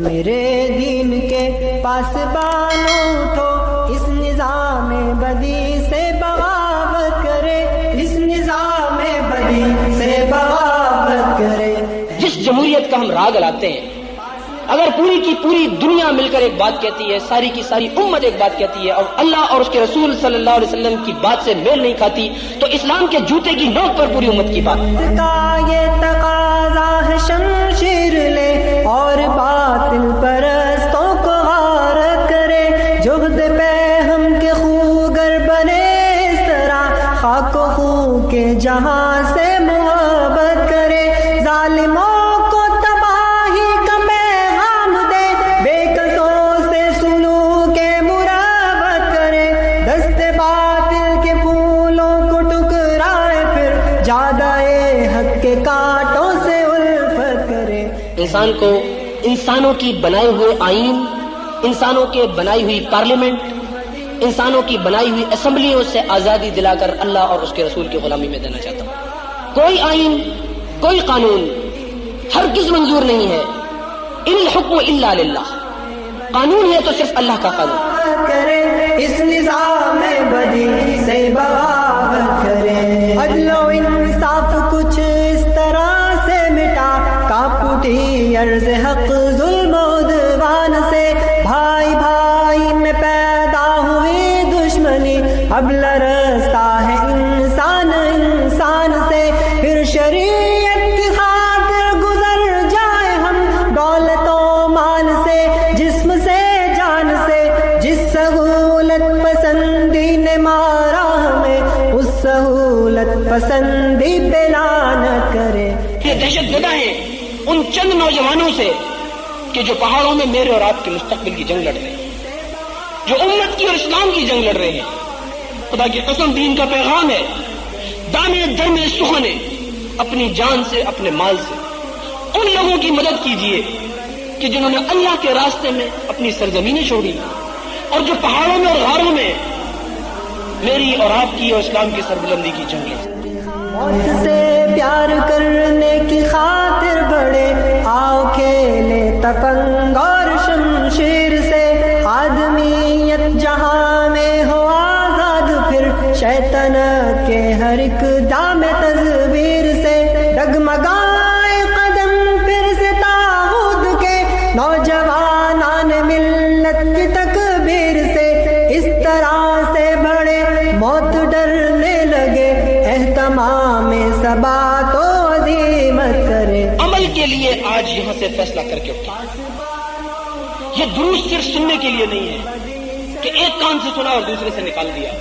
میرے دین کے پاسبانوں اٹھو، اس نظام بدی سے بغاوت کرے، اس نظام بدی سے بغاوت کرے۔ جس جمہوریت کا ہم راگ لاتے ہیں، اگر پوری کی پوری دنیا مل کر ایک بات کہتی ہے، ساری کی ساری امت ایک بات کہتی ہے، اور اللہ اور اس کے رسول صلی اللہ علیہ وسلم کی بات سے میل نہیں کھاتی، تو اسلام کے جوتے کی نوک پر پوری امت کی بات کا یہ تقاضا ہے شمشیر لے اور باطل پرستوں کو غارت کرے، جہد پہ ہم کے خوگر بنے اس طرح، خاک و خوں کے جہاں سے محبت کرے، ظالموں کو تباہی کا پیغام دے، بے قصوں سے سلوک مراوت کرے، دست باطل کے پھولوں کو ٹکرائے، پھر جادائے حق کے کانٹوں سے الفت کرے۔ انسان کو انسانوں کی بنائے ہوئے آئین، انسانوں کے بنائی ہوئی پارلیمنٹ، انسانوں کی بنائی ہوئی اسمبلیوں سے آزادی دلا کر اللہ اور اس کے رسول کی غلامی میں دینا چاہتا ہوں۔ کوئی آئین، کوئی قانون ہرگز منظور نہیں ہے، ان الحکم الا للہ، قانون ہے تو صرف اللہ کا قانون کرے، اس نظام بدی سے بغاوت کرے، عدل و انصاف کچھ اس طرح سے مٹا، کانپ اٹھی عرض حق ظلم و عدوان سے، بھائی بھائی میں پیدا ہوئی دشمنی، اب لرزتا ہے انسان انسان سے، پھر شریعت کی خاطر گزر جائے ہم دولت و مال سے، جسم سے جان سے، جس سہولت پسندی نے مارا ہمیں، اس سہولت پسندی پہ لعنت کرے۔ یہ دہشت زدہ ہیں ان چند نوجوانوں سے کہ جو پہاڑوں میں میرے اور آپ کے مستقبل کی جنگ لڑ رہے ہیں، جو امت کی اور اسلام کی جنگ لڑ رہے ہیں۔ خدا کی قسم دین کا پیغام ہے، دانے در میں سخنے، اپنی جان سے اپنے مال سے ان لوگوں کی مدد کیجیے کہ جنہوں نے اللہ کے راستے میں اپنی سرزمینیں چھوڑی، اور جو پہاڑوں میں اور غاروں میں میری اور آپ کی اور اسلام کی سربلندی کی جنگ لڑ۔ موت سے پیار کرنے کی خاطر بڑے، آؤ کھیلے تپنگ اور شمشیر سے، آدمیت جہاں میں ہو آزاد، پھر شیطنت کے ہر ایک دام تصویر سے، ڈگمگائے قدم پھر سے طاغوت کے، نوجوانان ملت کی تکبیر سے، اس طرح سے بڑے موت ڈرنے لگے، اہتمام ثبات و عزیمت کرے۔ عمل کے لیے آج یہاں سے فیصلہ کر کے اٹھا، یہ دروس صرف سننے کے لیے نہیں ہے کہ ایک کان سے سنا اور دوسرے سے نکال دیا،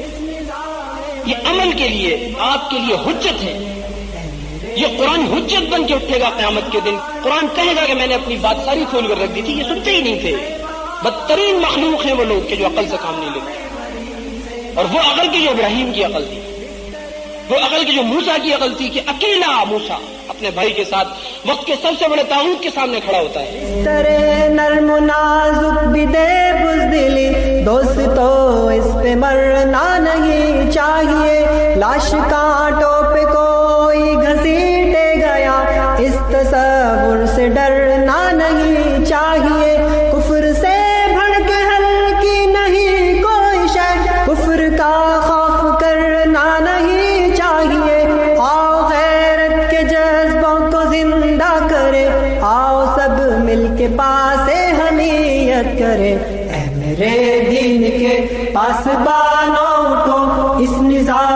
یہ عمل کے لیے آپ کے لیے حجت ہے۔ یہ قرآن حجت بن کے اٹھے گا قیامت کے دن، قرآن کہے گا کہ میں نے اپنی بات ساری کھول کر رکھ دی تھی، یہ سنتے ہی نہیں تھے۔ بدترین مخلوق ہیں وہ لوگ کہ جو عقل سے کام نہیں لیتے، اور وہ عقل کی جو ابراہیم کی عقل تھی، وہ عقل کی جو موسیٰ کی عقل تھی کہ اکیلا موسیٰ اپنے بھائی کے ساتھ وقت کے سب سے بڑے طاغوت کے سامنے کھڑا ہوتا ہے۔ ترے نرم و نازک بھی دے بزدلی، دوست تو اس پہ مرنا نہیں چاہیے، لاش کانٹوں پہ کوئی گھسیٹے گیا، اس تصور سے ڈرنا نہیں چاہیے، کفر سے بھڑ کے ہلکی نہیں کوئی شے، کفر کا خوف کرنا نہیں چاہیے، آؤ غیرت کے جذبوں کو زندہ کرے، آؤ سب مل کے پاس حمیت کرے، اے میرے دین کے پاسبانوں کو اس نظام